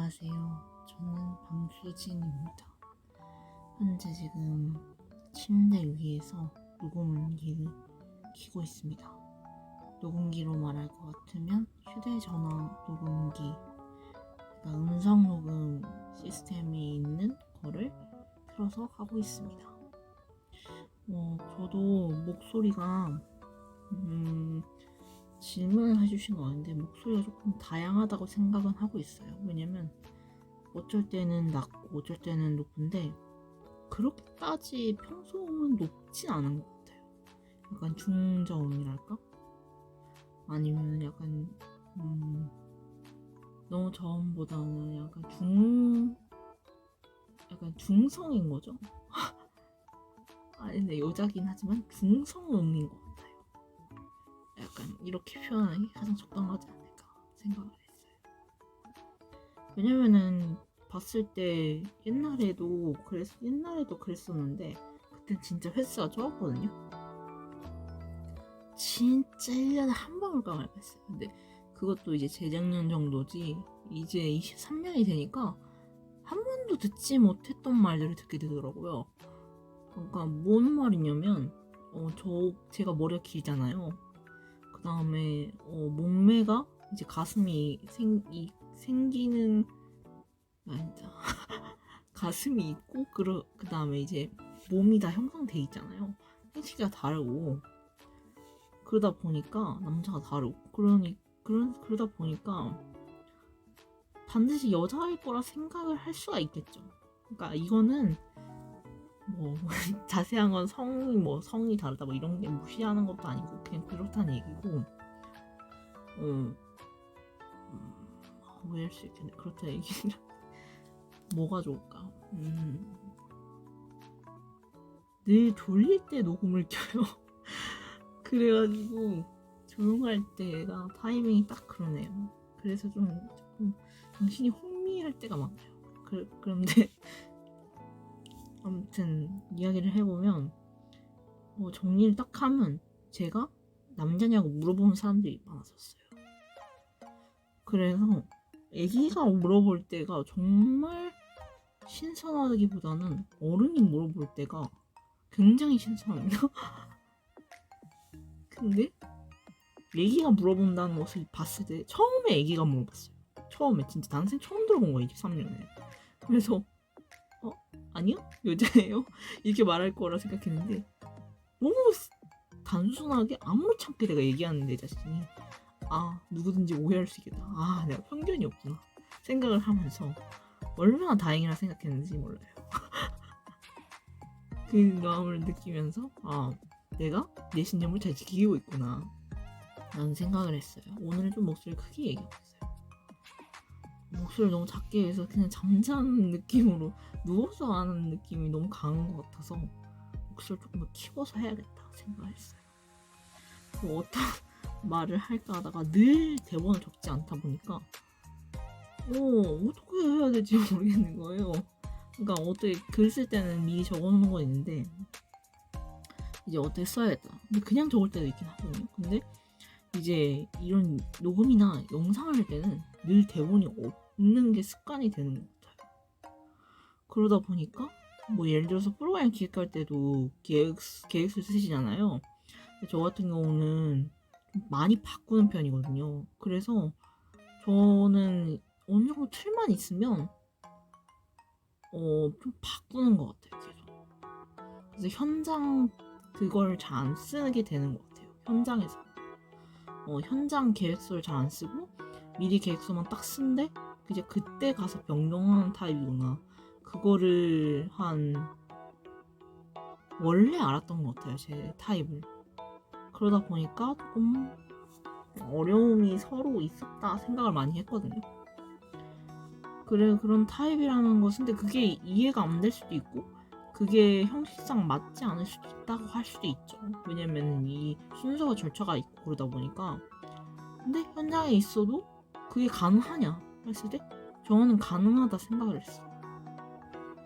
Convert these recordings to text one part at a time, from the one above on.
안녕하세요. 저는 밤수진입니다. 현재 지금 침대 위에서 녹음기를 켜고 있습니다. 녹음기로 말할 것 같으면 휴대전화 녹음기, 그러니까 음성 녹음 시스템이 있는 거를 틀어서 하고 있습니다. 저도 목소리가 질문을 해주신 거 아닌데 목소리가 조금 다양하다고 생각은 하고 있어요. 왜냐면 어쩔 때는 낮고 어쩔 때는 높은데 그렇게까지 평소음은 높진 않은 것 같아요. 약간 중저음이랄까? 아니면 약간 너무 저음보다는 약간 중성인 거죠. 아니 근데 여자긴 하지만 중성음인 것 같아요. 약간 이렇게 표현하기 가장 적당하지 않을까 생각을 했어요. 왜냐면은 봤을 때 옛날에도 그랬었는데 그땐 진짜 횟수가 적었거든요. 진짜 1년에 한 번 올까 말까 했어요. 근데 그것도 이제 재작년 정도지 이제 23년이 되니까 한 번도 듣지 못했던 말들을 듣게 되더라고요. 그러니까 뭔 말이냐면 제가 머리가 길잖아요. 그 다음에 몸매가 이제 가슴이 생기는 아니다 가슴이 있고 그 다음에 이제 몸이 다 형성돼 있잖아요. 생기가 다르고 그러다 보니까 남자가 다르고 그러다 보니까 반드시 여자일 거라 생각을 할 수가 있겠죠. 그러니까 이거는 뭐 자세한 건 성이 다르다 뭐 이런 게 무시하는 것도 아니고 그냥 그렇다는 얘기고 오해할 수 있겠네. 그렇다는 얘기는 뭐가 좋을까? 늘 졸릴 때 녹음을 켜요. 그래가지고 조용할 때가 타이밍이 딱 그러네요. 그래서 조금 정신이 혼미할 때가 많아요. 그런데 아무튼 이야기를 해보면 정리를 딱 하면 제가 남자냐고 물어보는 사람들이 많았었어요. 그래서 애기가 물어볼 때가 정말 신선하기보다는 어른이 물어볼 때가 굉장히 신선합니다. 근데 애기가 물어본다는 것을 봤을 때 처음에 애기가 물어봤어요. 처음에 진짜 난생 처음 들어본 거예요. 23년에. 그래서 아니요? 여자예요? 이렇게 말할 거라 생각했는데 너무 단순하게 아무렇지 않게 내가 얘기하는 내 자신이 누구든지 오해할 수 있겠다. 내가 편견이 없구나 생각을 하면서 얼마나 다행이라 생각했는지 몰라요. 그 마음을 느끼면서 내가 내 신념을 잘 지키고 있구나 라는 생각을 했어요. 오늘은 좀 목소리 크게 얘기하고 있어요. 목소리를 너무 작게 해서 그냥 잠자는 느낌으로 누워서 하는 느낌이 너무 강한 것 같아서 목소리를 조금 더 키워서 해야겠다 생각을 했어요. 어떤 말을 할까 하다가 늘 대본을 적지 않다 보니까 어떻게 해야 될지 모르겠는 거예요. 그러니까 어떻게 글 쓸 때는 미리 적어놓는 건 있는데 이제 어떻게 써야겠다. 근데 그냥 적을 때도 있긴 하거든요. 근데 이제 이런 녹음이나 영상을 할 때는 늘 대본이 없는 게 습관이 되는 것 같아요. 그러다 보니까 뭐 예를 들어서 프로그램 기획할 때도 계획서 쓰시잖아요. 저 같은 경우는 좀 많이 바꾸는 편이거든요. 그래서 저는 어느 정도 틀만 있으면 좀 바꾸는 것 같아요. 계속. 그래서 현장 그걸 잘 안 쓰게 되는 것 같아요. 현장에서 현장 계획서를 잘 안 쓰고 미리 계획서만 딱 쓴데 이제 그때 가서 변경하는 타입이구나. 그거를 원래 알았던 것 같아요. 제 타입을. 그러다 보니까 조금 어려움이 서로 있었다 생각을 많이 했거든요. 그런 타입이라는 것은 근데 그게 이해가 안 될 수도 있고 그게 형식상 맞지 않을 수도 있다고 할 수도 있죠. 왜냐면 이 순서가 절차가 있고 그러다 보니까. 근데 현장에 있어도 그게 가능하냐 했을 때 저는 가능하다 생각을 했어요.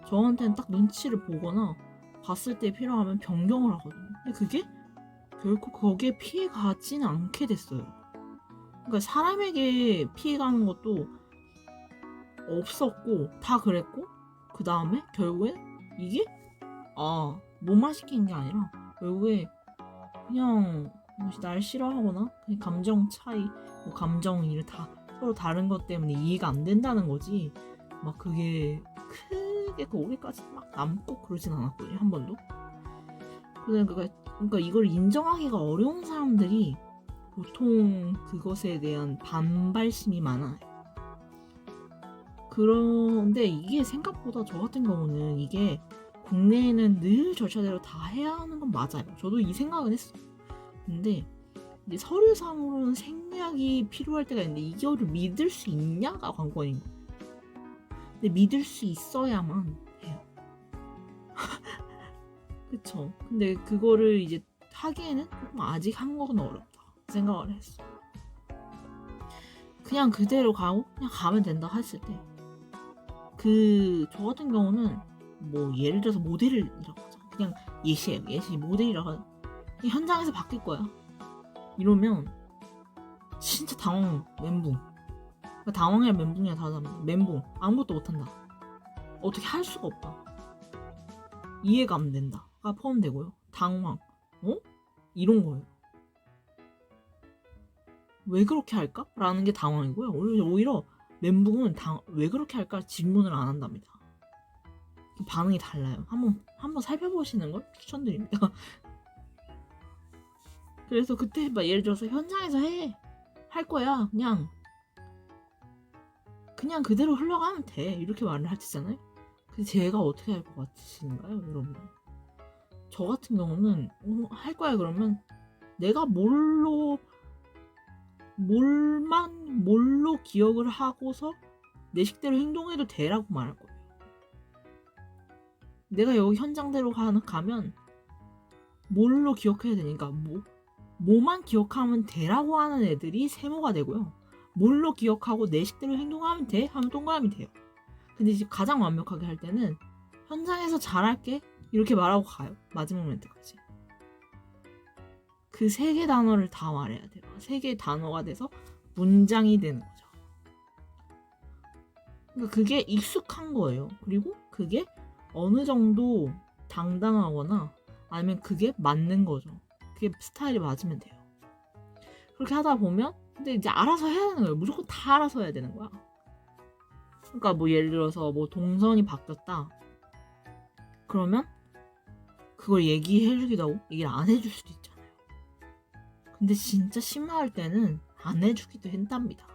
저한테는 딱 눈치를 보거나 봤을 때 필요하면 변경을 하거든요. 근데 그게 결코 거기에 피해 가지는 않게 됐어요. 그러니까 사람에게 피해 가는 것도 없었고 다 그랬고 그 다음에 결국엔 이게 못 마시킨 게 아니라 결국에 그냥 날 싫어하거나 그냥 감정 차이, 뭐 감정 일 다 서로 다른 것 때문에 이해가 안 된다는 거지. 막 그게 크게 거기까지 막 남고 그러진 않았거든요, 한 번도. 그러니까 이걸 인정하기가 어려운 사람들이 보통 그것에 대한 반발심이 많아요. 그런데 이게 생각보다 저 같은 경우는 이게 국내에는 늘 절차대로 다 해야 하는 건 맞아요. 저도 이 생각은 했어요. 근데 이제 서류상으로는 생략이 필요할 때가 있는데 이거를 믿을 수 있냐가 관건인 거예요. 근데 믿을 수 있어야만 해요. 그쵸? 근데 그거를 이제 하기에는 조금 아직 한국은 어렵다 생각을 했어. 그냥 그대로 가고 그냥 가면 된다 했을 때 저 같은 경우는 뭐 예를 들어서 모델이라고 하자. 그냥 예시 모델이라고 하자. 현장에서 바뀔 거야. 이러면 진짜 멘붕. 그러니까 당황이야 멘붕이야 다르다. 멘붕. 아무것도 못한다. 어떻게 할 수가 없다. 이해가 안 된다가 포함되고요. 당황. 이런 거예요. 왜 그렇게 할까? 라는 게 당황이고요. 오히려 멘붕은 왜 그렇게 할까 질문을 안 한답니다. 반응이 달라요. 한번 살펴보시는 걸 추천드립니다. 그래서 그때 막 예를 들어서 현장에서 할 거야. 그냥 그대로 흘러가면 돼. 이렇게 말을 하시잖아요. 근데 제가 어떻게 할 것 같으신가요, 여러분? 저 같은 경우는 할 거야 그러면 내가 뭘로 기억을 하고서 내 식대로 행동해도 되라고 말할 거예요. 내가 여기 현장대로 가면 뭘로 기억해야 되니까 뭐만 기억하면 되라고 하는 애들이 세모가 되고요. 뭘로 기억하고 내 식대로 행동하면 돼? 하면 동그라미 돼요. 근데 이제 가장 완벽하게 할 때는 현장에서 잘할게 이렇게 말하고 가요. 마지막 멘트까지. 그 3개 단어를 다 말해야 돼요. 3개 단어가 돼서 문장이 되는 거죠. 그러니까 그게 익숙한 거예요. 그리고 그게 어느 정도 당당하거나 아니면 그게 맞는 거죠. 그게 스타일이 맞으면 돼요. 그렇게 하다 보면 근데 이제 알아서 해야 되는 거예요. 무조건 다 알아서 해야 되는 거야. 그러니까 뭐 예를 들어서 뭐 동선이 바뀌었다. 그러면 그걸 얘기해주기도 하고 얘기를 안 해줄 수도 있잖아요. 근데 진짜 심할 때는 안 해주기도 한답니다.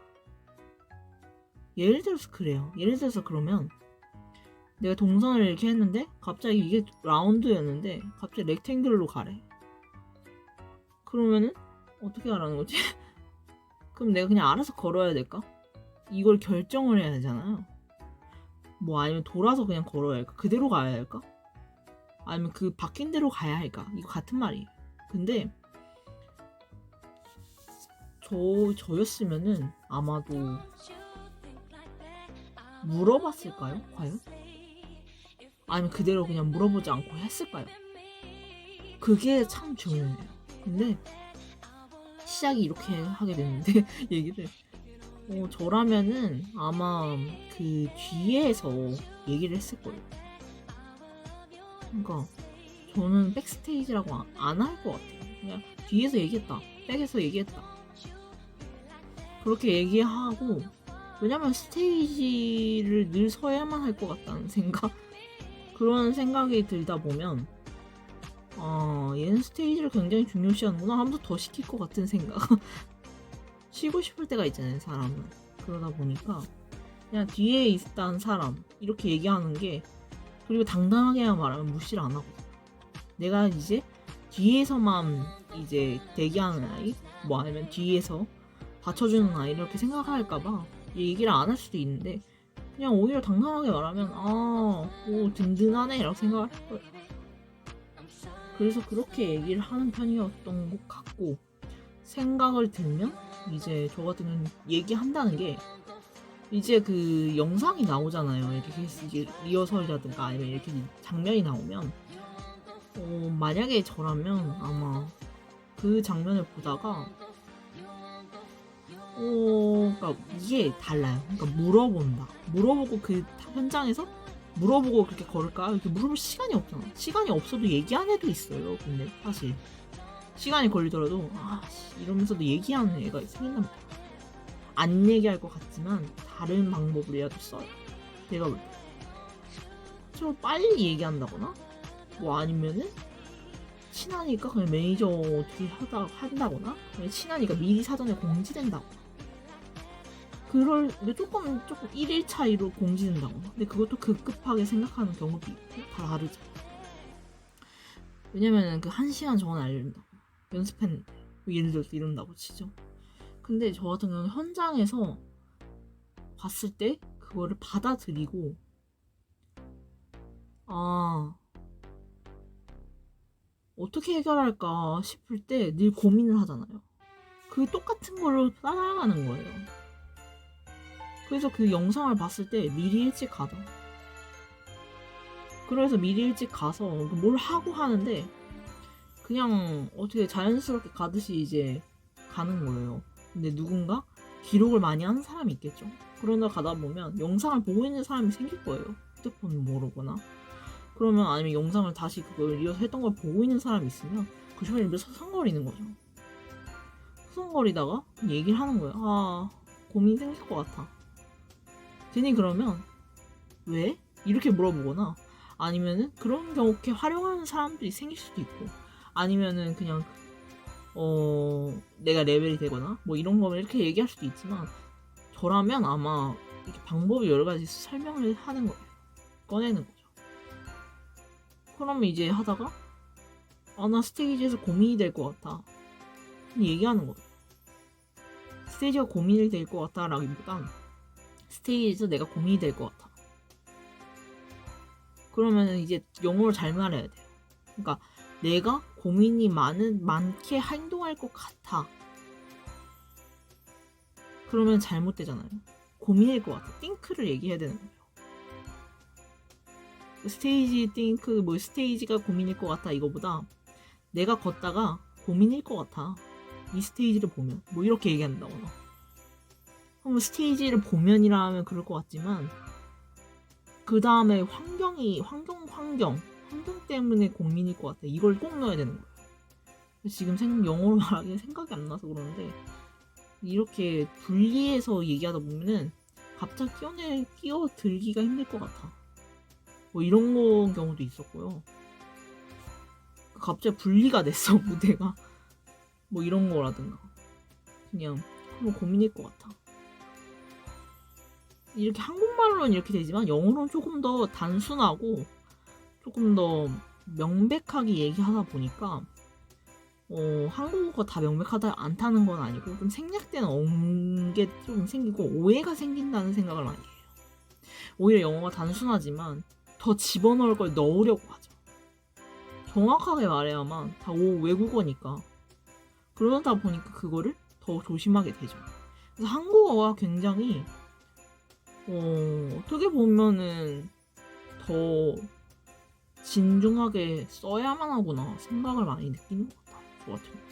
예를 들어서 그래요. 예를 들어서 그러면 내가 동선을 이렇게 했는데 갑자기 이게 라운드였는데 갑자기 렉탱글로 가래. 그러면은 어떻게 하라는 거지? 그럼 내가 그냥 알아서 걸어야 될까? 이걸 결정을 해야 되잖아요. 뭐 아니면 돌아서 그냥 걸어야 할까? 그대로 가야 할까? 아니면 그 바뀐 대로 가야 할까? 이거 같은 말이에요. 근데 저였으면은 아마도 물어봤을까요? 과연? 아니면 그대로 그냥 물어보지 않고 했을까요? 그게 참 중요해요. 근데 시작이 이렇게 하게 됐는데 얘기를 저라면은 아마 그 뒤에서 얘기를 했을 거예요. 그러니까 저는 백스테이지라고 안 할 것 같아요. 그냥 뒤에서 얘기했다. 백에서 얘기했다. 그렇게 얘기하고 왜냐면 스테이지를 늘 서야만 할 것 같다는 생각 그런 생각이 들다 보면 얘는 스테이지를 굉장히 중요시하는구나 하면서 더 시킬 것 같은 생각 쉬고 싶을 때가 있잖아요 사람은. 그러다 보니까 그냥 뒤에 있다는 사람 이렇게 얘기하는 게 그리고 당당하게만 말하면 무시를 안 하거든. 내가 이제 뒤에서만 이제 대기하는 아이 뭐 아니면 뒤에서 받쳐주는 아이 이렇게 생각할까봐 얘기를 안 할 수도 있는데 그냥 오히려 당당하게 말하면 오 든든하네 라고 생각을 할 거예요. 그래서 그렇게 얘기를 하는 편이었던 것 같고 생각을 들면 이제 저 같은 경우는 얘기한다는 게 이제 그 영상이 나오잖아요. 이렇게 이제 리허설이라든가 아니면 이렇게 장면이 나오면 만약에 저라면 아마 그 장면을 보다가 그러니까 이게 달라요. 그러니까 물어보고 그 현장에서 물어보고 그렇게 걸을까? 이렇게 물어볼 시간이 없잖아. 시간이 없어도 얘기하는 애도 있어요. 근데 사실 시간이 걸리더라도 이러면서도 얘기하는 애가 생긴단 말이야. 안 얘기할 것 같지만 다른 방법을이라도 써요. 내가 볼 때. 좀 빨리 얘기한다거나 뭐 아니면은 친하니까 그냥 매니저 어떻게 한다거나 친하니까 미리 사전에 공지된다거나 근데 조금 1일 차이로 공지된다거나 근데 그것도 급급하게 생각하는 경우도 있고 다 다르죠. 왜냐면은 그 1시간 전에 알려준다고 연습했는데 뭐 예를 들어서 이런다고 치죠. 근데 저 같은 경우는 현장에서 봤을 때 그거를 받아들이고 어떻게 해결할까 싶을 때 늘 고민을 하잖아요. 그 똑같은 걸로 따라가는 거예요. 그래서 그 영상을 봤을 때 미리 일찍 가자. 그래서 미리 일찍 가서 뭘 하고 하는데 그냥 어떻게 자연스럽게 가듯이 이제 가는 거예요. 근데 누군가 기록을 많이 하는 사람이 있겠죠. 그러다 가다 보면 영상을 보고 있는 사람이 생길 거예요. 휴대폰을 모르거나. 그러면 아니면 영상을 다시 그걸 이어서 했던 걸 보고 있는 사람이 있으면 그 주변에 서성거리는 거죠. 서성거리다가 얘기를 하는 거예요. 고민 생길 것 같아. 괜히 그러면 왜? 이렇게 물어보거나 아니면은 그런 경우 이렇게 활용하는 사람들이 생길 수도 있고 아니면은 그냥 내가 레벨이 되거나 뭐 이런 거면 이렇게 얘기할 수도 있지만 저라면 아마 이렇게 방법이 여러 가지 설명을 하는 거예요. 꺼내는 거죠. 그러면 이제 하다가 나 스테이지에서 고민이 될 것 같아. 얘기하는 거예요. 스테이지가 고민이 될 것 같다 라기보단 스테이지에서 내가 고민이 될 것 같아. 그러면 이제 영어를 잘 말해야 돼요. 그러니까 내가 고민이 많게 행동할 것 같아. 그러면 잘못되잖아요. 고민일 것 같아. think를 얘기해야 되는 거예요. 스테이지 think, 스테이지가 고민일 것 같아 이거보다 내가 걷다가 고민일 것 같아. 이 스테이지를 보면 이렇게 얘기한다거나. 그럼 스테이지를 보면이라 하면 그럴 것 같지만 그 다음에 환경 때문에 고민일 것 같아. 이걸 꼭 넣어야 되는 거예요. 지금 영어로 말하기엔 생각이 안 나서 그러는데 이렇게 분리해서 얘기하다 보면은 갑자기 끼어들기가 힘들 것 같아. 이런 경우도 있었고요. 갑자기 분리가 됐어 무대가. 이런 거라든가 그냥 고민일 것 같아. 이렇게 한국말로는 이렇게 되지만 영어로는 조금 더 단순하고 조금 더 명백하게 얘기하다 보니까 한국어가 다 명백하다 않다는 건 아니고 좀 생략된 어게 좀 생기고 오해가 생긴다는 생각을 많이 해요. 오히려 영어가 단순하지만 더 집어넣을 걸 넣으려고 하죠. 정확하게 말해야만 다 외국어니까 그러다 보니까 그거를 더 조심하게 되죠. 그래서 한국어가 굉장히 어떻게 보면은 더 진중하게 써야만 하구나 생각을 많이 느끼는 것 같아요. 저 같은 경우.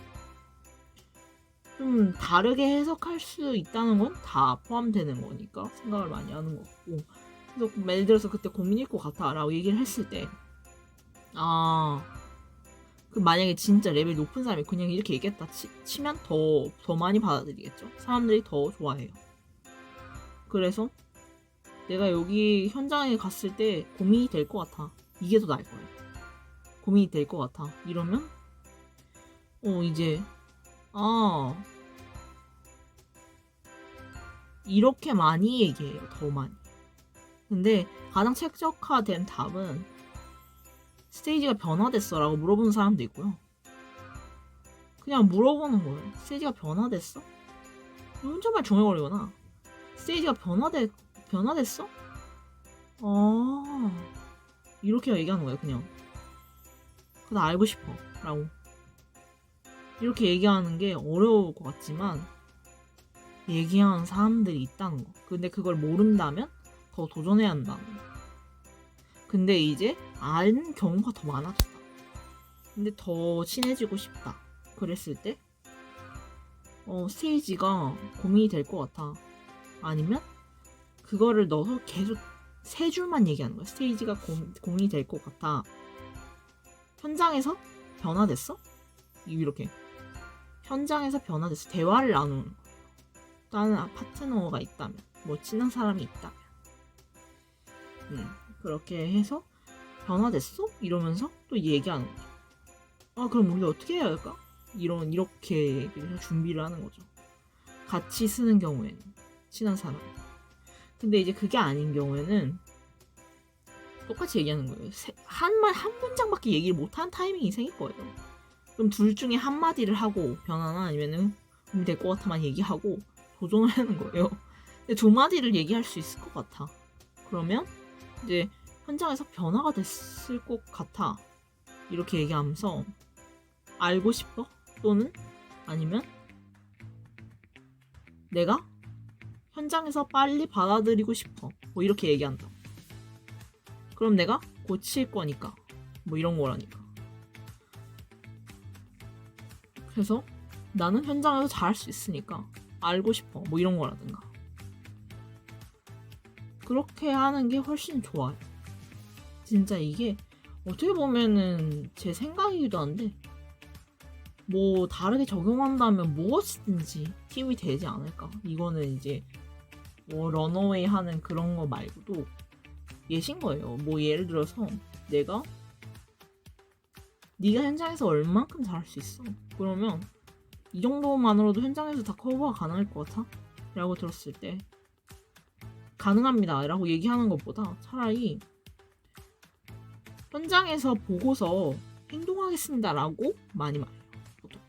좀 다르게 해석할 수 있다는 건 다 포함되는 거니까 생각을 많이 하는 것 같고 그래서 예를 들어서 그때 고민일 것 같아 라고 얘기를 했을 때 그 만약에 진짜 레벨 높은 사람이 그냥 이렇게 얘기했다 치면 더 많이 받아들이겠죠. 사람들이 더 좋아해요. 그래서 내가 여기 현장에 갔을 때 고민이 될 것 같아. 이게 더 나을 거예요. 고민이 될 것 같아. 이러면 이제 이렇게 많이 얘기해요. 더 많이. 근데 가장 최적화된 답은 스테이지가 변화됐어 라고 물어보는 사람도 있고요. 그냥 물어보는 거예요. 스테이지가 변화됐어? 혼자말 중얼거리거나 스테이지가 변화됐어? 이렇게 얘기하는 거예요. 그냥 나 알고 싶어 라고 이렇게 얘기하는 게 어려울 것 같지만 얘기하는 사람들이 있다는 거. 근데 그걸 모른다면 더 도전해야 한다는 거. 근데 이제 아는 경우가 더 많아졌다. 근데 더 친해지고 싶다. 그랬을 때 스테이지가 고민이 될 것 같아. 아니면 그거를 넣어서 계속 세 줄만 얘기하는 거야. 스테이지가 고민이 될 것 같아. 현장에서 변화됐어? 이렇게. 현장에서 변화됐어. 대화를 나누는 거야. 나는 파트너가 있다면, 뭐 친한 사람이 있다면. 그렇게 해서 변화됐어? 이러면서 또 얘기하는 거죠. 아, 그럼 우리 어떻게 해야 할까? 이렇게 준비를 하는 거죠. 같이 쓰는 경우에는 친한 사람. 근데 이제 그게 아닌 경우에는 똑같이 얘기하는 거예요. 한 문장밖에 얘기를 못하는 타이밍이 생길 거예요. 그럼 둘 중에 한 마디를 하고 변화나 아니면은 될 것 같아만 얘기하고 도전을 하는 거예요. 근데 두 마디를 얘기할 수 있을 것 같아. 그러면 이제 현장에서 변화가 됐을 것 같아. 이렇게 얘기하면서 알고 싶어? 또는 아니면 내가 현장에서 빨리 받아들이고 싶어. 뭐 이렇게 얘기한다. 그럼 내가 고칠 거니까. 뭐 이런 거라니까. 그래서 나는 현장에서 잘할 수 있으니까 알고 싶어. 뭐 이런 거라든가. 그렇게 하는 게 훨씬 좋아요. 진짜 이게 어떻게 보면은 제 생각이기도 한데 뭐 다르게 적용한다면 무엇이든지 팀이 되지 않을까. 이거는 이제 뭐 런어웨이 하는 그런 거 말고도 예신 거예요. 뭐 예를 들어서 내가 네가 현장에서 얼만큼 잘할 수 있어. 그러면 이 정도만으로도 현장에서 다 커버가 가능할 것 같아? 라고 들었을 때 가능합니다 라고 얘기하는 것보다 차라리 현장에서 보고서 행동하겠습니다 라고 많이 말해요. 보통.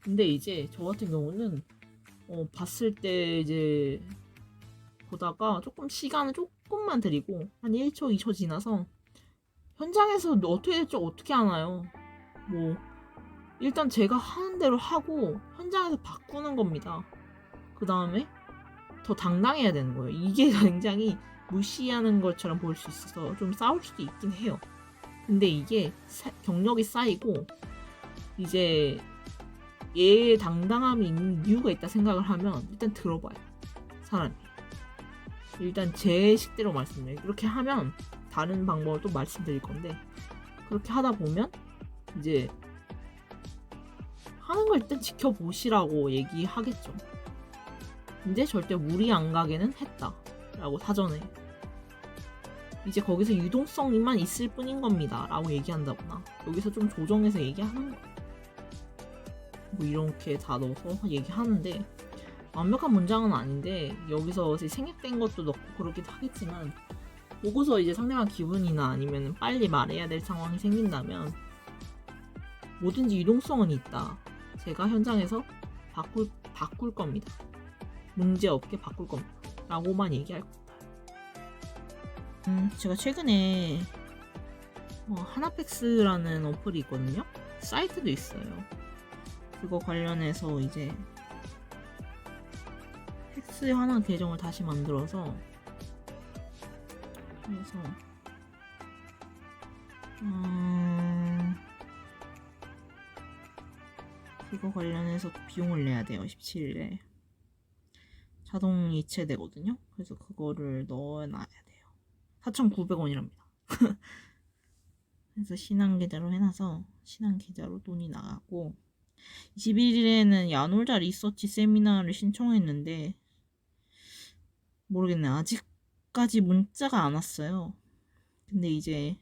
근데 이제 저 같은 경우는 봤을 때 이제 보다가 조금 시간을 조금만 드리고 한 1초, 2초 지나서 현장에서 어떻게 될지 어떻게 하나요? 뭐 일단 제가 하는 대로 하고 현장에서 바꾸는 겁니다. 그 다음에 더 당당해야 되는 거예요. 이게 굉장히 무시하는 것처럼 보일 수 있어서 좀 싸울 수도 있긴 해요. 근데 이게 경력이 쌓이고 이제 얘의 당당함이 있는 이유가 있다 생각을 하면 일단 들어봐요. 사람이. 일단 제 식대로 말씀드려요. 이렇게 하면 다른 방법을 또 말씀드릴 건데 그렇게 하다 보면 이제 하는 걸 일단 지켜보시라고 얘기하겠죠. 근데 절대 무리 안 가게는 했다 라고 사전에 이제 거기서 유동성이만 있을 뿐인 겁니다 라고 얘기한다거나 여기서 좀 조정해서 얘기하는 거예요. 뭐 이렇게 다 넣어서 얘기하는데 완벽한 문장은 아닌데 여기서 생략된 것도 넣고 그러긴 하겠지만 보고서 이제 상대방 기분이나 아니면 빨리 말해야 될 상황이 생긴다면 뭐든지 유동성은 있다. 제가 현장에서 바꿀 겁니다. 문제없게 바꿀 겁니다. 라고만 얘기할 것 같아요. 제가 최근에 하나팩스라는 어플이 있거든요. 사이트도 있어요. 그거 관련해서 이제 팩스 하나 계정을 다시 만들어서 그래서 그거 관련해서 비용을 내야 돼요. 17일에 자동 이체되거든요. 그래서 그거를 넣어놔야 돼요. 4,900원이랍니다. 그래서 신한 계좌로 해놔서 신한 계좌로 돈이 나가고 21일에는 야놀자 리서치 세미나를 신청했는데 모르겠네. 아직까지 문자가 안 왔어요. 근데 이제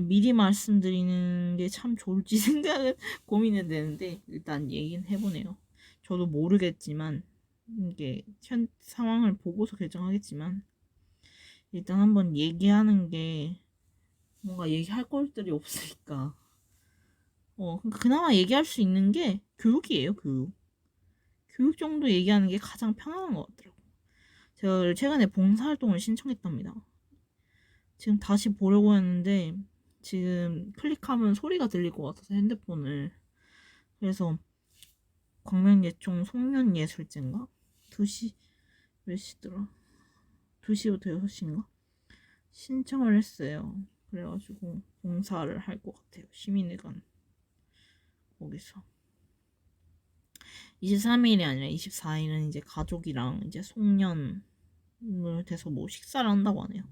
미리 말씀드리는 게 참 좋을지 생각은 고민은 되는데 일단 얘기는 해보네요. 저도 모르겠지만 이게 현 상황을 보고서 결정하겠지만 일단 한번 얘기하는 게 뭔가 얘기할 것들이 없으니까 그러니까 그나마 얘기할 수 있는 게 교육이에요. 교육 정도 얘기하는 게 가장 편안한 것 같더라고요. 제가 최근에 봉사활동을 신청했답니다. 지금 다시 보려고 했는데 지금 클릭하면 소리가 들릴 것 같아서 핸드폰을 그래서 광명예총 송년예술제인가? 2시 몇 시더라? 2시부터 6시인가? 신청을 했어요. 그래가지고 봉사를 할 것 같아요. 시민회관 거기서 23일이 아니라 24일은 이제 가족이랑 이제 송년을 돼서 뭐 식사를 한다고 하네요.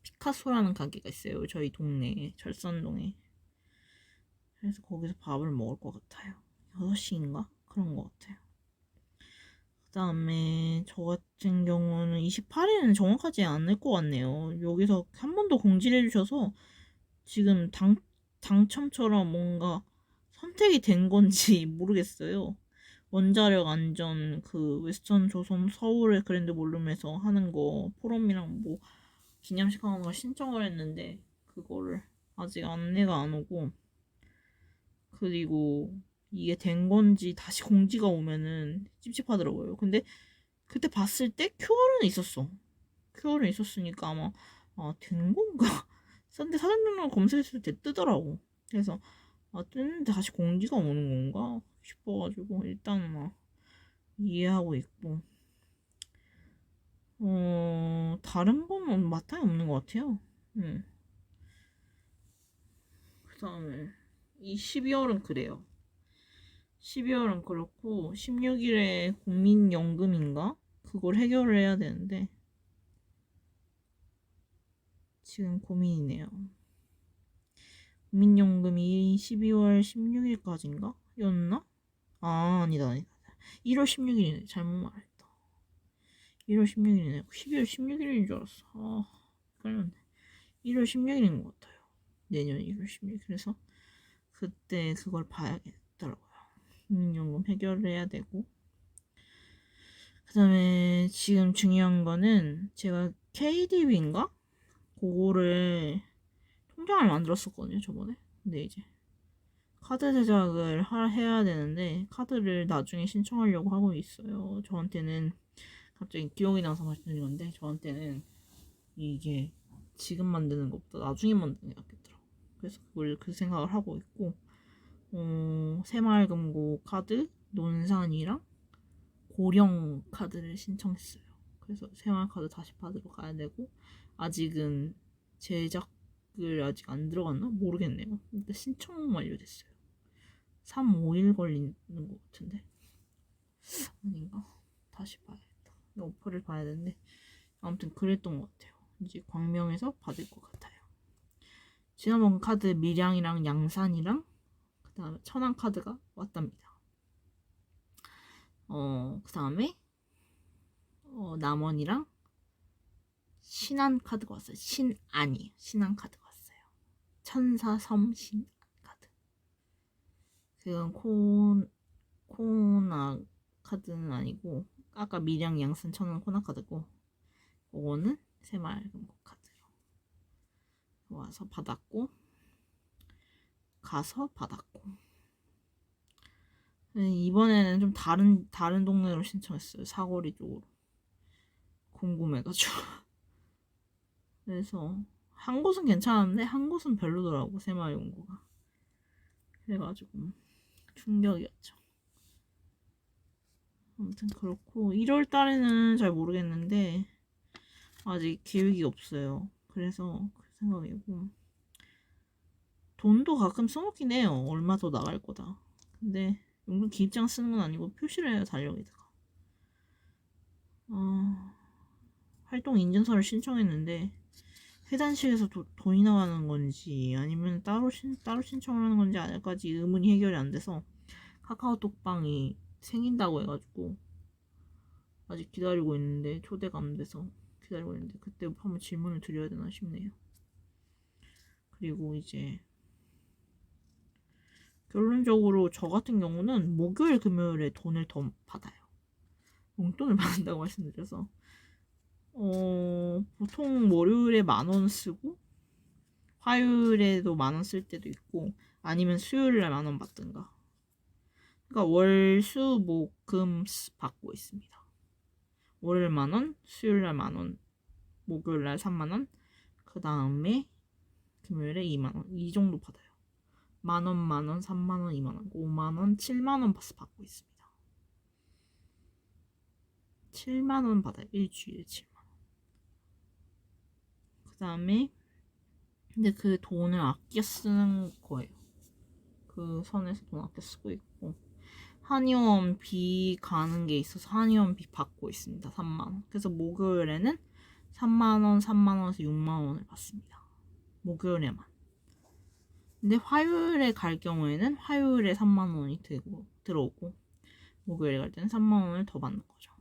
피카소라는 가게가 있어요. 저희 동네에, 철산동에. 그래서 거기서 밥을 먹을 것 같아요. 6시인가? 그런 것 같아요. 그 다음에 저 같은 경우는 28일은 정확하지 않을 것 같네요. 여기서 한 번 더 공지를 해주셔서 지금 당첨처럼 뭔가 선택이 된 건지 모르겠어요. 원자력 안전 그 웨스턴 조선 서울의 그랜드 몰룸에서 하는 거 포럼이랑 뭐 기념식 하는 거 신청을 했는데 그거를 아직 안내가 안 오고, 그리고 이게 된 건지 다시 공지가 오면은 찝찝하더라고요. 근데 그때 봤을 때 QR은 있었어. QR은 있었으니까 아마 된 건가? 근데 사전 등록 검색했을 때 뜨더라고. 그래서 뜨는데 다시 공지가 오는 건가 싶어가지고 일단은 이해하고 있고, 다른 거는 마땅히 없는 것 같아요. 그 다음에 이 12월은 그래요. 12월은 그렇고 16일에 국민연금인가? 그걸 해결을 해야 되는데 지금 고민이네요. 국민연금이 12월 16일까지인가? 였나? 아니다. 1월 16일이네. 잘못 말했다. 1월 16일이네. 12월 16일인 줄 알았어. 헷갈렸네. 1월 16일인 것 같아요. 내년 1월 16일. 그래서 그때 그걸 봐야겠더라고요. 국민연금 해결을 해야 되고, 그 다음에 지금 중요한 거는 제가 KDB인가? 그거를 통장을 만들었었거든요, 저번에. 근데 이제 카드 제작을 해야 되는데 카드를 나중에 신청하려고 하고 있어요. 저한테는 갑자기 기억이 나서 말씀드린 건데, 저한테는 이게 지금 만드는 것보다 나중에 만드는 게 낫겠더라고. 그래서 그걸 그 생각을 하고 있고, 새마을금고 카드, 논산이랑 고령 카드를 신청했어요. 그래서 새마을 카드 다시 받으러 가야 되고, 아직은 제작을 아직 안 들어갔나? 모르겠네요. 일단 신청 완료됐어요. 3, 5일 걸리는 것 같은데. 아닌가? 다시 봐야겠다. 오퍼를 봐야 되는데, 아무튼 그랬던 것 같아요. 이제 광명에서 받을 것 같아요. 지난번 카드 밀양이랑 양산이랑 그 다음에 천안 카드가 왔답니다. 그 다음에 남원이랑 신안 카드가 왔어요. 신안이에요. 신안 카드가 왔어요. 천사섬 신안 카드. 그건 코나 카드는 아니고, 아까 밀양 양산 천안 코나 카드고, 그거는 새마을금고 카드로 와서 받았고, 가서 받았고. 이번에는 좀 다른 동네로 신청했어요. 사거리 쪽으로. 궁금해가지고. 그래서 한 곳은 괜찮은데 한 곳은 별로더라고, 새마을금고가. 그래가지고 충격이었죠. 아무튼 그렇고 1월 달에는 잘 모르겠는데 아직 계획이 없어요. 그래서 그 생각이고, 돈도 가끔 써먹긴 해요. 얼마 더 나갈 거다. 근데 용돈 기입장 쓰는 건 아니고 표시를 해요, 달력에다가. 활동 인증서를 신청했는데 회단식에서 돈이 나가는 건지 아니면 따로 신청을 하는 건지 아직까지 의문이 해결이 안 돼서 카카오톡방이 생긴다고 해가지고 아직 기다리고 있는데, 초대가 안 돼서 기다리고 있는데 그때 한번 질문을 드려야 되나 싶네요. 그리고 이제 결론적으로 저 같은 경우는 목요일 금요일에 돈을 더 받아요. 용돈을 받는다고 말씀드려서 보통 월요일에 10,000원 쓰고 화요일에도 10,000원 쓸 때도 있고, 아니면 수요일날 10,000원 받든가. 그러니까 월, 수, 목, 금 받고 있습니다. 월요일 10,000원, 수요일날 10,000원, 목요일날 30,000원, 그 다음에 금요일에 20,000원, 이 정도 받아요. 10,000원, 10,000원, 30,000원, 20,000원, 50,000원, 70,000원 받고 있습니다. 70,000원 받아요. 일주일에 70,000원. 그 다음에 근데 그 돈을 아껴 쓰는 거예요. 그 선에서 돈 아껴 쓰고 있고, 한의원 비 가는 게 있어서 한의원 비 받고 있습니다. 3만원. 그래서 목요일에는 3만원, 3만원에서 6만원을 받습니다. 목요일에만. 근데 화요일에 갈 경우에는 화요일에 3만원이 들어오고 목요일에 갈 때는 3만원을 더 받는 거죠.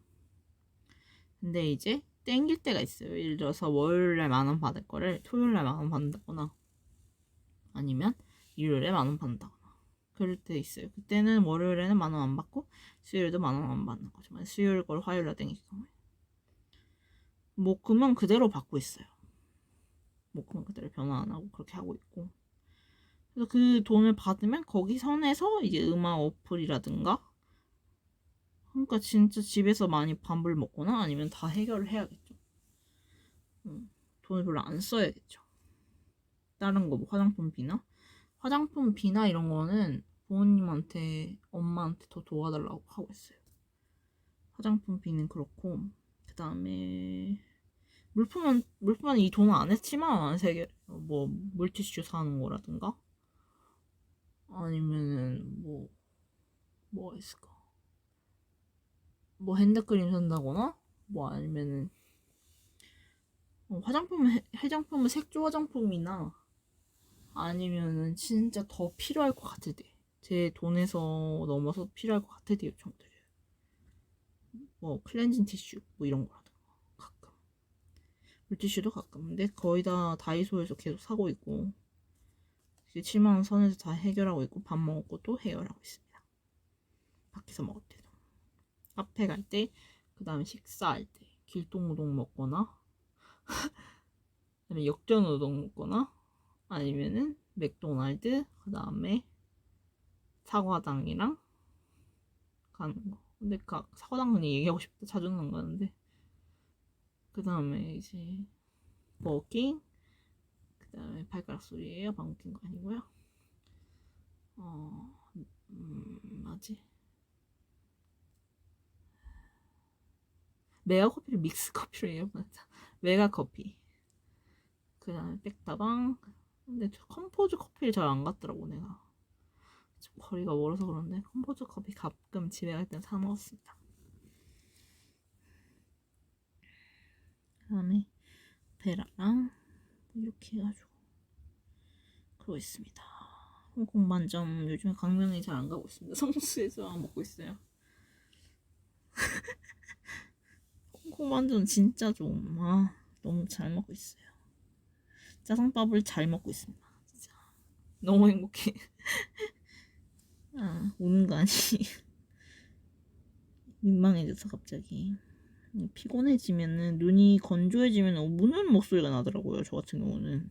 근데 이제 땡길 때가 있어요. 예를 들어서 월요일에 10,000원 받을 거를 토요일에 10,000원 받는다거나 아니면 일요일에 10,000원 받는다거나 그럴 때 있어요. 그때는 월요일에는 10,000원 안 받고 수요일도 10,000원 안 받는 거죠. 수요일 걸 화요일에 땡길 경우에 목금은 그대로 받고 있어요. 목금은 그대로 변화 안 하고 그렇게 하고 있고, 그래서 그 돈을 받으면 거기 선에서 이제 음악 어플이라든가, 그러니까 진짜 집에서 많이 밥을 먹거나 아니면 다 해결을 해야겠죠. 돈을 별로 안 써야겠죠. 다른 거 뭐 화장품 비나 이런 거는 부모님한테 엄마한테 더 도와달라고 하고 있어요. 화장품 비는 그렇고, 그 다음에 물품은 이 돈 안에 치마만 세 뭐 물티슈 사는 거라든가 아니면은 뭐가 있을까? 뭐 핸드크림 산다거나 뭐 아니면은 화장품은 색조 화장품이나 아니면은 진짜 더 필요할 것 같을 때, 제 돈에서 넘어서 필요할 것 같을 때 요청드려요. 뭐 클렌징 티슈 뭐 이런 거라든가 가끔, 물티슈도 가끔. 근데 거의 다 다이소에서 계속 사고 있고 7만원 선에서 다 해결하고 있고, 밥 먹고 또 해결하고 있습니다. 밖에서 먹을 때도, 카페 갈 때, 그 다음에 식사할 때 길동우동 먹거나 그다음에 역전우동 먹거나 아니면은 맥도날드, 그 다음에 사과당이랑 가는 거. 근데 사과당 그냥 얘기하고 싶다 자주는 안 가는데, 그 다음에 이제 버거킹, 그 다음에 발가락 소리예요. 방금 낀거 아니고요. 뭐지? 메가커피를 믹스커피로 해요. 맞아. 메가커피. 그 다음에 백다방. 근데 컴포즈 커피를 잘 안 갔더라고 내가. 좀 거리가 멀어서 그런데 컴포즈 커피 가끔 집에 갈 땐 사 먹었습니다. 그 다음에 베라랑 이렇게 해가지고 그러고 있습니다. 홍콩 반점 요즘에 강릉에 잘 안 가고 있습니다. 성수에서 먹고 있어요. 홍콩 반점 진짜 좀 너무 잘 먹고 있어요. 짜장밥을 잘 먹고 있습니다. 진짜 너무 행복해. 우는 거 아니. 민망해져서 갑자기 피곤해지면은, 눈이 건조해지면 우는 목소리가 나더라고요. 저 같은 경우는.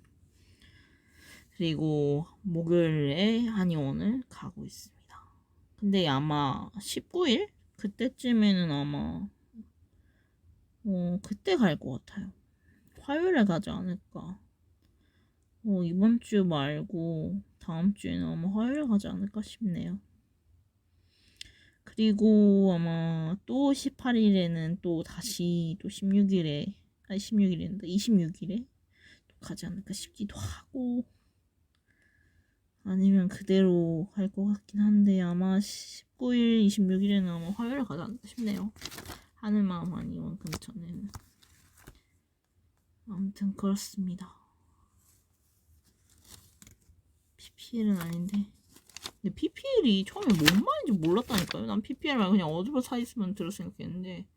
그리고 목요일에 한의원을 가고 있습니다. 근데 아마 19일? 그때쯤에는 아마 그때 갈 것 같아요. 화요일에 가지 않을까. 이번 주 말고 다음 주에는 아마 화요일에 가지 않을까 싶네요. 그리고 아마 또 18일에는 또 다시 또 16일인데 26일에 또 가지 않을까 싶기도 하고, 아니면 그대로 갈 것 같긴 한데 아마 19일, 26일에는 아마 화요일에 가지 않을까 싶네요. 하늘마음 한의원 근처는. 아무튼 그렇습니다. PPL은 아닌데, 근데 PPL이 처음에 뭔 말인지 몰랐다니까요. 난 PPL 말 그냥 어디서 사 있으면 들을 생각했는데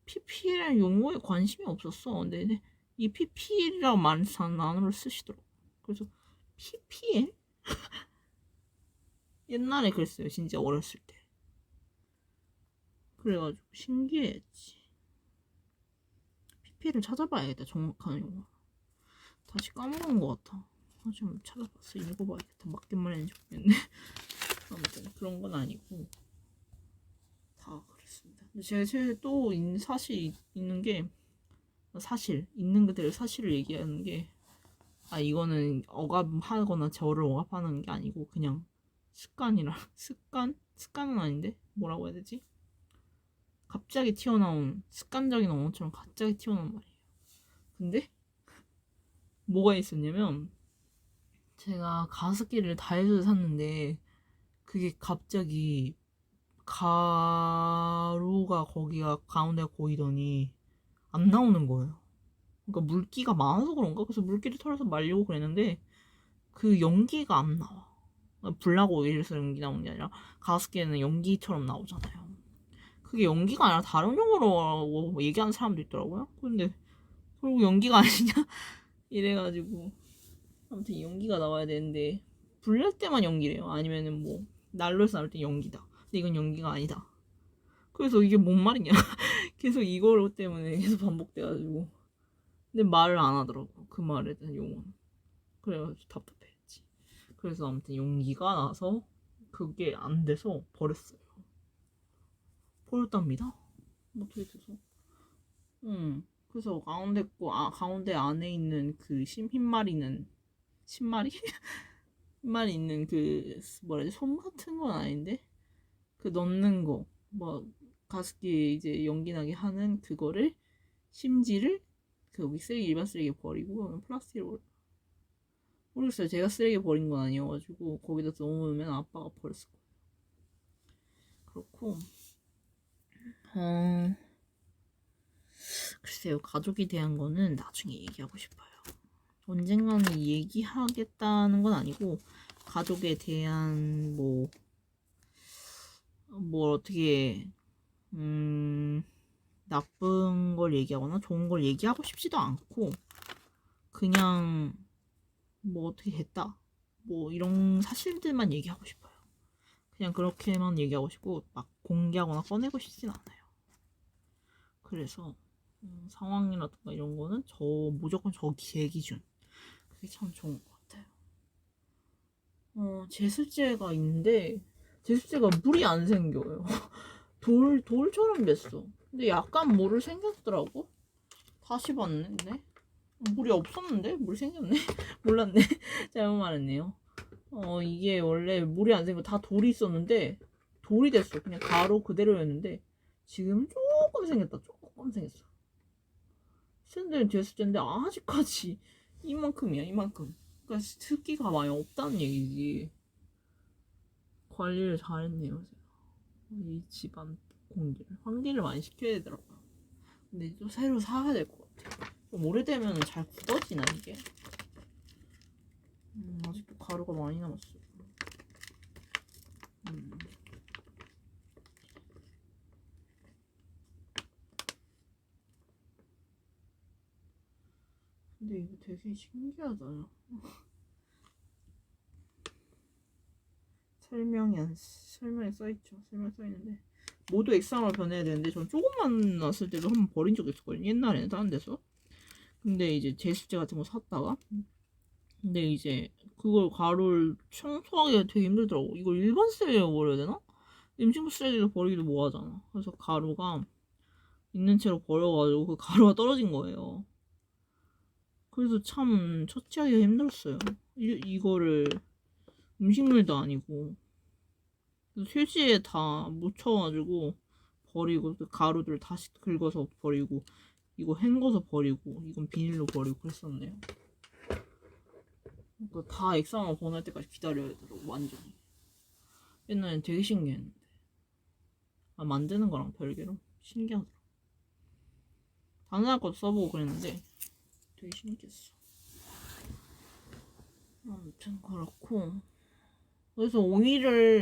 PPL 용어에 관심이 없었어. 근데 이 PPL이라고 말하는 단어를 쓰시더라고. 그래서 PPL? 옛날에 그랬어요. 진짜 어렸을 때. 그래가지고 신기했지. PPL을 찾아봐야겠다. 정확한 용어. 다시 까먹은 것 같아. 좀 찾아봤어. 읽어봐야겠다. 맞긴 말했는지 모르겠네. 아무튼 그런 건 아니고 다 그랬습니다. 근데 제가 또 사실 있는 게, 사실 있는 그대로 사실을 얘기하는 게, 이거는 억압하거나 저를 억압하는 게 아니고 그냥 습관이라. 습관은 아닌데 뭐라고 해야 되지? 갑자기 튀어나온 습관적인 언어처럼 갑자기 튀어나온 말이에요. 근데 뭐가 있었냐면, 제가 가습기를 다이소에 샀는데 그게 갑자기 가루가 거기가 가운데 고이더니 안 나오는 거예요. 그러니까 물기가 많아서 그런가? 그래서 물기를 털어서 말리고 그랬는데 그 연기가 안 나와. 블락 오일에서 연기 나오는 게 아니라 가습기에는 연기처럼 나오잖아요. 그게 연기가 아니라 다른 용어로 얘기하는 사람도 있더라고요. 근데 결국 연기가 아니냐 이래가지고 아무튼 연기가 나와야 되는데 불날 때만 연기래요. 아니면은 뭐 난로에서 나올 때 연기다. 근데 이건 연기가 아니다. 그래서 이게 뭔 말이냐. 계속 이거 때문에 계속 반복돼가지고 근데 말을 안 하더라고. 그 말에 대한 용어는. 그래가지고 답답했지. 그래서 아무튼 용기가 나서 그게 안 돼서 버렸어요. 버렸답니다. 어떻게 돼서? 그래서 가운데 안에 있는 그 흰마리는 신마리? 흰마리 있는 그 뭐라지 솜 같은 건 아닌데 그 넣는 거 뭐 가습기 이제 연기 나게 하는 그거를 심지를 그 여기 쓰레기 일반 쓰레기 버리고 플라스틱으로 모르겠어요. 제가 쓰레기 버린 건 아니어가지고 거기다 넣으면 아빠가 버렸을 거예요. 그렇고 글쎄요. 가족에 대한 거는 나중에 얘기하고 싶어요. 언젠가는 얘기하겠다는 건 아니고 가족에 대한 뭐 어떻게 나쁜 걸 얘기하거나 좋은 걸 얘기하고 싶지도 않고 그냥 뭐 어떻게 됐다 뭐 이런 사실들만 얘기하고 싶어요. 그냥 그렇게만 얘기하고 싶고 막 공개하거나 꺼내고 싶진 않아요. 그래서 상황이라든가 이런 거는 무조건 제 기준 그게 참 좋은 것 같아요. 제습제가 있는데 제습제가 물이 안 생겨요. 돌처럼 됐어. 근데 약간 물을 생겼더라고. 다시 봤는데 물이 없었는데 물 생겼네. 몰랐네. 잘못 말했네요. 이게 원래 물이 안 생기고 다 돌이 있었는데 돌이 됐어. 그냥 가루 그대로였는데 지금 조금 생겼다. 조금 생겼어. 샌들은 제습제인데 아직까지 이만큼이야. 이만큼. 그러니까 습기가 많이 없다는 얘기지. 관리를 잘했네요. 제가. 이 집안 공기를 환기를 많이 시켜야 되더라고요. 근데 또 새로 사야 될 것 같아. 좀 오래되면 잘 굳어지나 이게? 아직도 가루가 많이 남았어요. 근데 이거 되게 신기하다. 설명에 써있죠. 설명에 써있는데 모두 액상으로 변해야 되는데 전 조금만 났을 때도 한번 버린 적 있었거든요. 옛날에는 다른 데서. 근데 이제 제습제 같은 거 샀다가 근데 이제 그걸 가루를 청소하기가 되게 힘들더라고. 이걸 일반 쓰레기로 버려야 되나? 음식물 쓰레기로 버리기도 뭐하잖아. 그래서 가루가 있는 채로 버려가지고 그 가루가 떨어진 거예요. 그래서 참 처치하기가 힘들었어요. 이거를 음식물도 아니고 휴지에 다 묻혀가지고 버리고 그 가루들 다시 긁어서 버리고 이거 헹궈서 버리고 이건 비닐로 버리고 그랬었네요. 그러니까 다 액상으로 보낼 때까지 기다려야 되더라고 완전히. 옛날엔 되게 신기했는데 만드는 거랑 별개로 신기하더라고. 다른 사람 것도 써보고 그랬는데 되게 신기했어. 아무튼 그렇고 그래서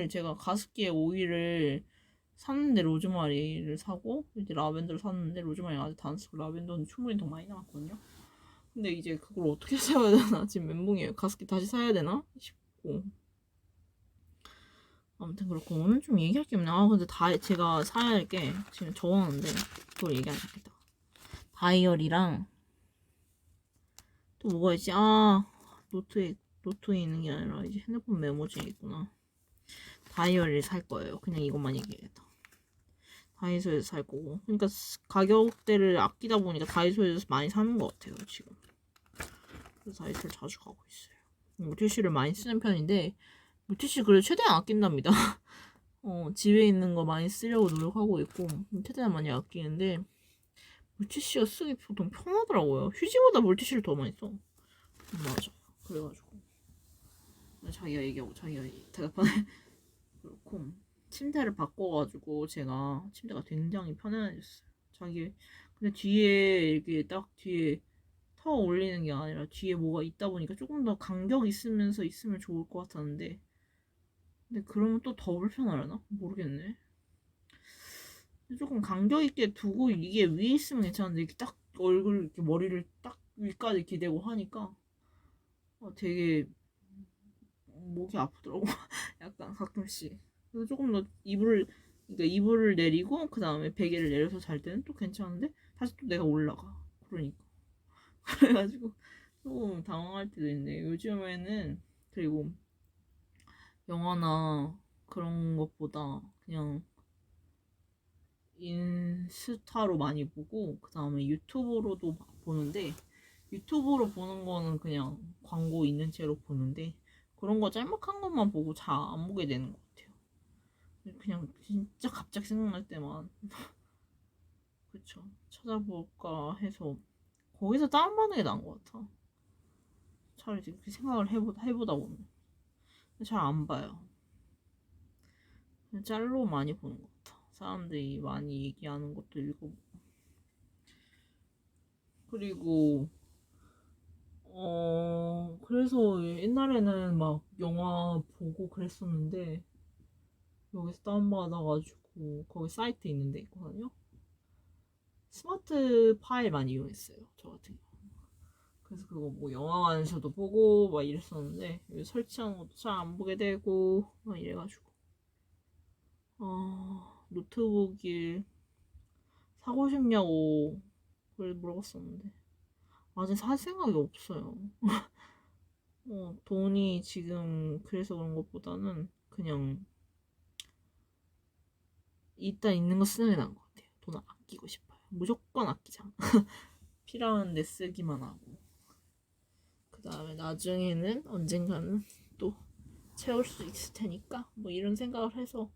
제가 가습기에 오일을 샀는데 로즈마리를 사고 이제 라벤더를 샀는데 로즈마리가 아직 다 안 쓰고 라벤더는 충분히 더 많이 남았거든요. 근데 이제 그걸 어떻게 사야 되나 지금 멘붕이에요. 가습기 다시 사야 되나 싶고 아무튼 그렇고 오늘 좀 얘기할 게 없네. 근데 제가 사야 할 게 지금 적어놨는데 그걸 얘기 안 하겠다. 다이어리랑 또 뭐가 있지? 노트에 있는 게 아니라 이제 핸드폰 메모지에 있구나. 다이어리를 살 거예요. 그냥 이것만 얘기해야겠다. 다이소에서 살 거고. 그러니까 가격대를 아끼다 보니까 다이소에서 많이 사는 것 같아요 지금. 그래서 다이소를 자주 가고 있어요. 물티슈를 많이 쓰는 편인데 물티슈 그래도 최대한 아낀답니다. 집에 있는 거 많이 쓰려고 노력하고 있고 최대한 많이 아끼는데 물티슈가 쓰기 보통 편하더라고요. 휴지보다 물티슈를 더 많이 써. 맞아. 그래가지고 자기가 얘기하고 자기가 대답하네. 그렇고 침대를 바꿔가지고 제가 침대가 굉장히 편안해졌어요. 자기 근데 뒤에 이렇게 딱 뒤에 터 올리는 게 아니라 뒤에 뭐가 있다 보니까 조금 더 간격 있으면서 있으면 좋을 것 같았는데 근데 그러면 또 더 불편하려나? 모르겠네. 조금 간격 있게 두고 이게 위에 있으면 괜찮은데 이렇게 딱 얼굴 이렇게 머리를 딱 위까지 이렇게 대고 하니까 되게 목이 아프더라고. 약간 가끔씩. 그래서 조금 더 그러니까 이불을 내리고 그 다음에 베개를 내려서 잘 때는 또 괜찮은데 다시 또 내가 올라가. 그러니까 그래가지고 조금 당황할 때도 있는데 요즘에는 그리고 영화나 그런 것보다 그냥 인스타로 많이 보고 그 다음에 유튜브로도 보는데 유튜브로 보는 거는 그냥 광고 있는 채로 보는데 그런 거 짤막한 것만 보고 잘 안 보게 되는 것 같아요. 그냥 진짜 갑자기 생각날 때만 그쵸 찾아볼까 해서 거기서 다운받는 게 나은 것 같아. 차라리 그렇게 생각을 해보다 보면 잘 안 봐요. 그냥 짤로 많이 보는 것 같아. 사람들이 많이 얘기하는 것도 읽어보고 그리고 그래서 옛날에는 막 영화 보고 그랬었는데 여기서 다운받아가지고 거기 사이트 있는데 있거든요. 스마트 파일 많이 이용했어요. 저 같은 경우. 그래서 그거 뭐 영화관에서도 보고 막 이랬었는데 여기 설치하는 것도 잘 안 보게 되고 막 이래가지고 노트북을 사고 싶냐고 그래 물어봤었는데 아직 살 생각이 없어요. 돈이 지금 그래서 그런 것보다는 그냥 일단 있는 거 쓰는 게 나은 것 같아요. 돈 아끼고 싶어요. 무조건 아끼자. 필요한데 쓰기만 하고. 그 다음에 나중에는 언젠가는 또 채울 수 있을 테니까 뭐 이런 생각을 해서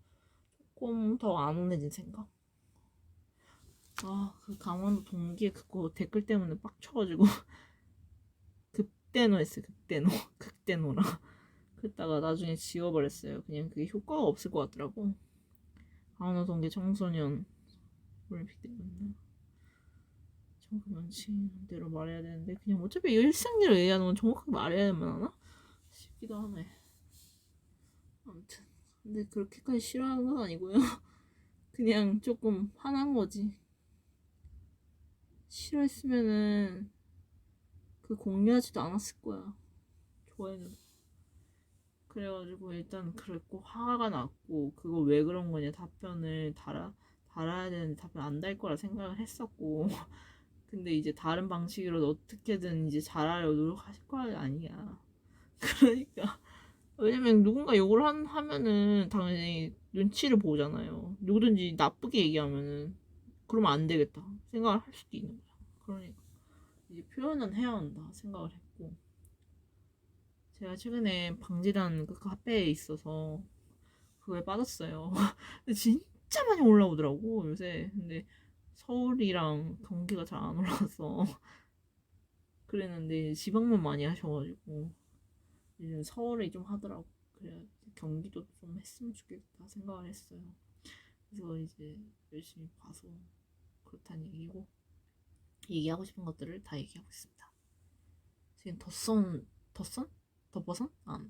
조금 더 안온해진 생각. 그 강원도 동기에 그거 댓글 때문에 빡쳐가지고 극대노 했어요. 극대노. 극대노라. 그랬다가 나중에 지워버렸어요. 그냥 그게 효과가 없을 것 같더라고. 강원도 동계 청소년 올림픽 때문에. 정치대로 말해야 되는데 그냥 어차피 일상일을 얘기하는 건 정확하게 말해야만 하나 싶기도 하네. 아무튼 근데 그렇게까지 싫어하는 건 아니고요. 그냥 조금 화난 거지. 싫어했으면은 그 공유하지도 않았을 거야. 좋아해는. 그래가지고 일단 그랬고 화가 났고 그거 왜 그런 거냐 답변을 달아야 되는데 답변 안 달 거라 생각을 했었고 근데 이제 다른 방식으로 어떻게든 이제 잘하려 노력하실 거 아니야. 그러니까 왜냐면 누군가 욕을 하면은 당연히 눈치를 보잖아요. 누구든지 나쁘게 얘기하면은 그러면 안 되겠다 생각을 할 수도 있는 거야. 그러니까 이제 표현은 해야 한다 생각을 했고 제가 최근에 방지단 그 카페에 있어서 그거에 빠졌어요. 근데 진짜 많이 올라오더라고 요새. 근데 서울이랑 경기가 잘 안 올라와서 그랬는데 지방만 많이 하셔가지고 요즘 서울에 좀 하더라고. 그래 경기도 좀 했으면 좋겠다 생각을 했어요. 그래서 이제 열심히 봐서 그렇다는 얘기고 얘기하고 싶은 것들을 다 얘기하고 있습니다. 지금 덧선? 덧버선? 맞아.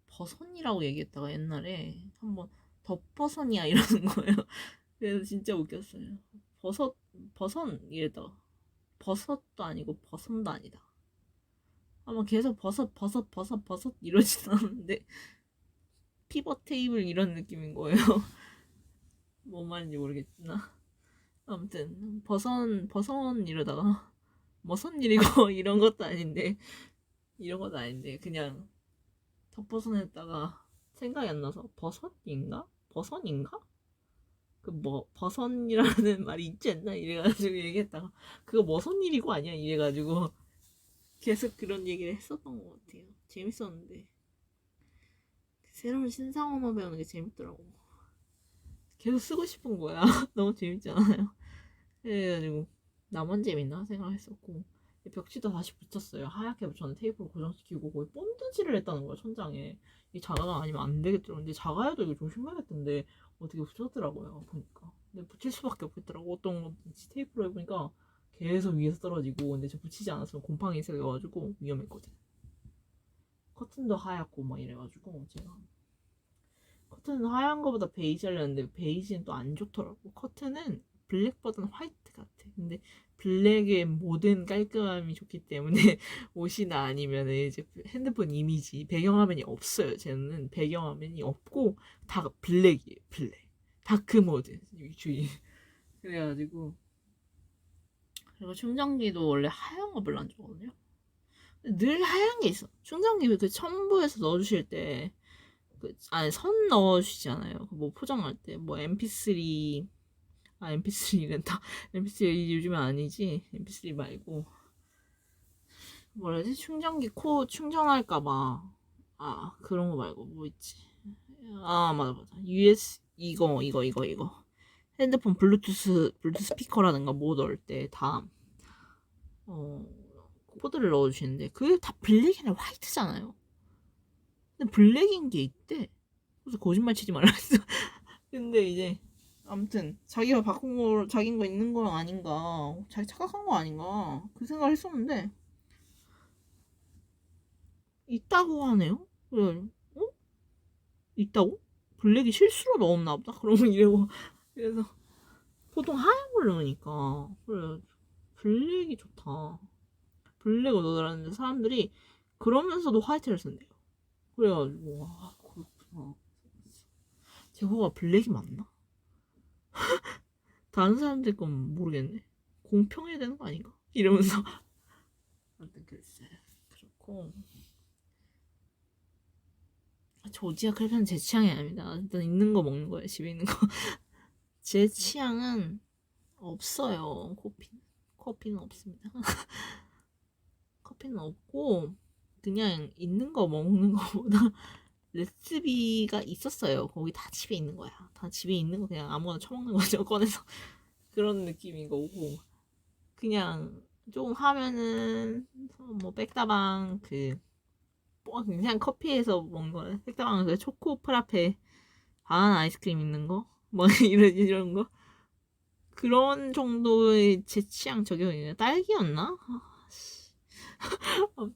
버선이라고 얘기했다가 옛날에 한번 덧버선이야 이러는 거예요. 그래서 진짜 웃겼어요. 버선 이랬다가 버섯도 아니고 버선도 아니다. 아마 계속 버섯 이러진 않는데 피벗 테이블 이런 느낌인 거예요. 뭔 말인지 모르겠나. 아무튼 버선 이러다가 뭐선 일이고 이런 것도 아닌데 그냥 덧버선 했다가 생각이 안 나서 버섯인가? 버선인가? 그 뭐 버선이라는 말이 있지 않나 이래가지고 얘기했다가 그거 뭐선 일이고 아니야 이래가지고 계속 그런 얘기를 했었던 것 같아요. 재밌었는데 새로운 신상 언어 배우는 게 재밌더라고. 계속 쓰고 싶은 거야. 너무 재밌지 않아요? 그래가지고 나만 재밌나 생각했었고 벽지도 다시 붙였어요. 하얗게 붙였는데 테이프로 고정시키고 거의 본드질을 했다는 거야, 천장에. 이 자가가 아니면 안 되겠더라고. 근데 자가여도 이거 조심해야겠던데 어떻게 붙였더라고요, 보니까. 근데 붙일 수밖에 없겠더라고. 어떤 건지 테이프로 해보니까 계속 위에서 떨어지고, 근데 저 붙이지 않았으면 곰팡이 생겨가지고 위험했거든. 커튼도 하얗고 막 이래가지고 제가 커튼은 하얀 거보다 베이지 하려는데 베이지는 또 안 좋더라고. 커튼은 블랙보다는 화이트 같아. 근데 블랙의 모든 깔끔함이 좋기 때문에 옷이나 아니면 이제 핸드폰 이미지 배경화면이 없어요. 쟤는 배경화면이 없고 다 블랙이에요. 블랙. 다크 모드 주의. 그래가지고 그리고 충전기도 원래 하얀 거 별로 안 좋아하거든요. 늘 하얀 게 있어. 충전기 그 첨부해서 넣어주실 때 아니 선 넣어주시잖아요. 뭐 포장할 때 뭐 MP3 MP3랜다. MP3 요즘은 아니지. MP3 말고 뭐라지? 충전기 코 충전할까봐. 아 그런 거 말고 뭐 있지? 아 맞아. US 이거 핸드폰 블루투스 스피커라든가 뭐 넣을 때 다 어, 코드를 넣어주시는데 그게 다 블랙이나 화이트잖아요. 근데 블랙인 게 있대. 그래서 거짓말 치지 말라 했어. 근데 이제 아무튼 자기가 바꾼 거 자긴 거 있는 거 아닌가, 자기 착각한 거 아닌가 그 생각을 했었는데 있다고 하네요. 그래, 어? 있다고? 블랙이 실수로 넣었나 보다. 그러면 이러고 그래서 보통 하얀 걸 넣으니까 그래 블랙이 좋다. 블랙을 넣으라는데 사람들이 그러면서도 화이트를 쓴대요. 그래가지고 와 그렇구나. 제호가 블랙이 맞나? 다른 사람들 건 모르겠네. 공평해야 되는 거 아닌가? 이러면서 아무튼 글쎄 그렇고 조지아 크랩은 제 취향이 아닙니다. 일단 있는 거 먹는 거예요. 집에 있는 거. 제 취향은 없어요. 커피는 없습니다. 커피는 없고 그냥 있는 거 먹는 거보다 레시피가 있었어요. 거기 다 집에 있는 거야. 다 집에 있는 거 그냥 아무거나 처먹는 거죠. 꺼내서 그런 느낌인 거고 그냥 조금 하면은 뭐 백다방 그냥 커피에서 먹는 거야. 백다방 그 초코 프라페 바나나 아이스크림 있는 거? 뭐 이런 거? 그런 정도의 제 취향 저격이네. 딸기였나?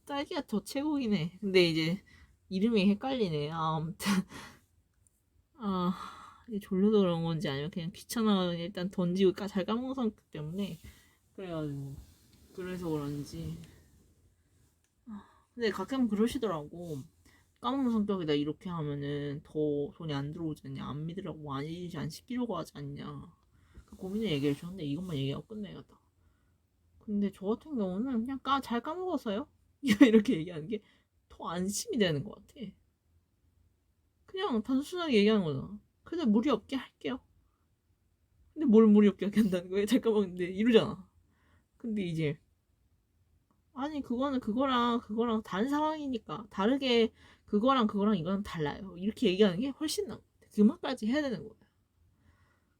딸기가 더 최고이네. 근데 이제 이름이 헷갈리네. 아, 아무튼 아 이게 졸려서 그런 건지 아니면 그냥 귀찮아 일단 던지고 잘 까먹은 성격 때문에 그래가지고 그래서 그런지 근데 가끔 그러시더라고. 까먹는 성격이다 이렇게 하면은 더 돈이 안 들어오지 않냐 안 믿으라고 안 시키려고 하지 않냐 고민을 얘기해 주셨는데 이것만 얘기하고 끝내야겠다. 근데 저 같은 경우는 그냥 잘 까먹어서요. 이렇게 얘기하는 게 더 안심이 되는 것 같아. 그냥 단순하게 얘기하는 거잖아. 근데 무리 없게 할게요. 근데 뭘 무리 없게 하게 한다는 거예요? 잘 까먹는데 이러잖아. 근데 이제 아니 그거는 그거랑 다른 상황이니까 다르게 그거랑 이거랑 달라요. 이렇게 얘기하는 게 훨씬 나은 것 같아. 그 말까지 해야 되는 거야.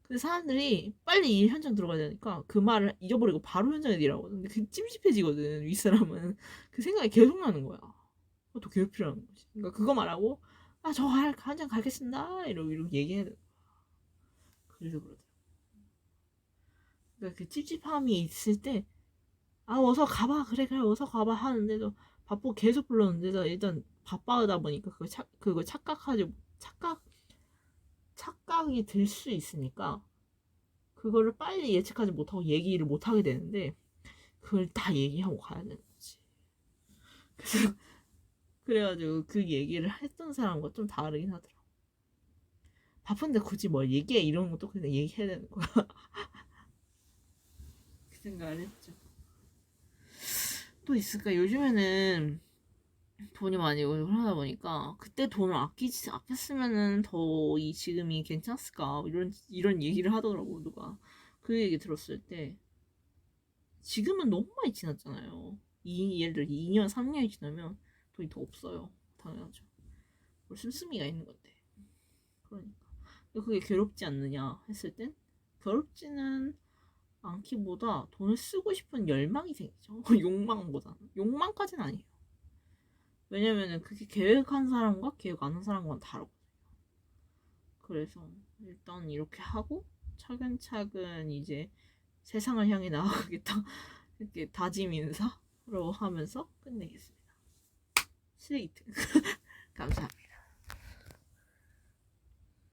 근데 사람들이 빨리 이 현장 들어가야 되니까 그 말을 잊어버리고 바로 현장에 일하거든. 근데 그 찜찜해지거든. 윗사람은 그 생각이 계속 나는 거야. 또 괴롭히라는 거지. 그러니까 그거 말하고 아 저 현장 가겠습니다. 이러고 얘기해야 돼. 그래서 그러더라. 그러니까 그 찝찝함이 있을 때 아 어서 가봐 그래 어서 가봐 하는데도 바쁘고 계속 불렀는데도 일단 바빠하다 보니까 그거 착각이 들 수 있으니까 그거를 빨리 예측하지 못하고 얘기를 못하게 되는데 그걸 다 얘기하고 가야 되는 거지. 그래서 그래가지고 그 얘기를 했던 사람과 좀 다르긴 하더라. 바쁜데 굳이 뭘 얘기해 이런 것도 그냥 얘기해야 되는 거야. 그 생각을 했죠. 또 있을까? 요즘에는 돈이 많이 하다 보니까 그때 돈을 아꼈으면은 더 이 지금이 괜찮았을까 이런 얘기를 하더라고 누가 그 얘기 들었을 때 지금은 너무 많이 지났잖아요. 예를 들어 2년 3년이 지나면 돈이 더 없어요. 당연하죠. 씀씀이가 있는 건데 그러니까 그게 괴롭지 않느냐 했을 땐 괴롭지는 않기보다 돈을 쓰고 싶은 열망이 생기죠. 욕망보다는. 욕망까지는 아니에요. 왜냐면은 그게 계획한 사람과 계획 안 한 사람과는 다르거든요. 그래서 일단 이렇게 하고 차근차근 이제 세상을 향해 나아가겠다. 이렇게 다짐 인사로 하면서 끝내겠습니다. 스위트. 감사합니다.